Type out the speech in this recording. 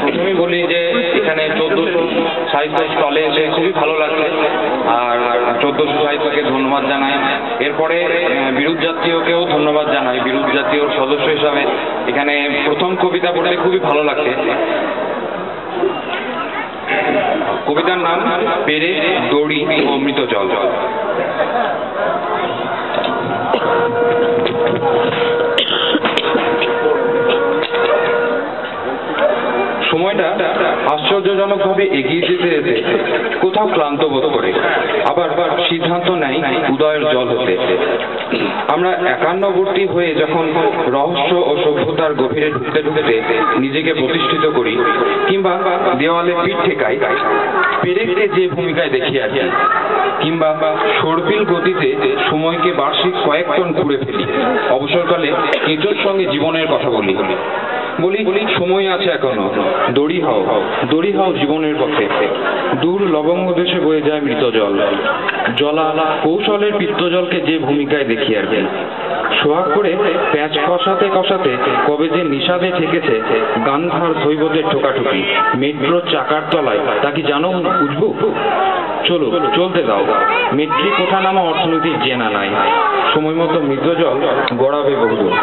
প্রথমেই বলি যে এখানে 1400 সাহিত্য স্টলে এসে খুবই ভালো লাগছে, আর 1400 সাহিত্যকে ধন্যবাদ জানাই। এরপরে বিরুৎ জাতীয়কেও ধন্যবাদ জানাই। বিরুৎ জাতীয় সদস্য হিসাবে এখানে প্রথম কবিতা পড়তে খুবই ভালো লাগছে। কবিতার নাম পেরেক, দড়ি ও মৃত জল। সময়টা আশ্চর্যজনকভাবে এগিয়ে যেতে যেতে কোথাও ক্লান্ত বোধ করে, আবার সিদ্ধান্ত নেয় উদয়ের জল হতে। আমরা একান্নবর্তী হয়ে যখন রহস্য ও সভ্যতার গভীরে ঢুকতে ঢুকতে নিজেকে প্রতিষ্ঠিত করি কিংবা দেওয়ালে পিঠ ঠেকাই, পেরেককে যে ভূমিকায় দেখি আর কি, কিংবা সর্পিল গতিতে সময়কে বার্ষিক কয়েক টন ঘুরে ফেলি, অবসরকালে এঁটোর সঙ্গে জীবনের কথা বলি সময় আছে এখনো, দড়ি হও জীবনের পথে। দূর লবঙ্গ দেশে বয়ে যায় মৃত জল, জলা কৌশলের পিত্তজলকে যে ভূমিকায় দেখি আর কি। সোহাগ করে প্যাঁচ কষাতে কষাতে কবে যে নিষাদে ঠেকেছে গান্ধার শৈবদের ঠোকাঠুকি মেট্রোর চাকার তলায়, তা কি জানো বুঝবো? চলো চলতে দাও, মেট্রিক ওঠা নামা অর্থনীতির জেনা নাই, সময় মতো মৃত জল গড়াবে বহুদূর।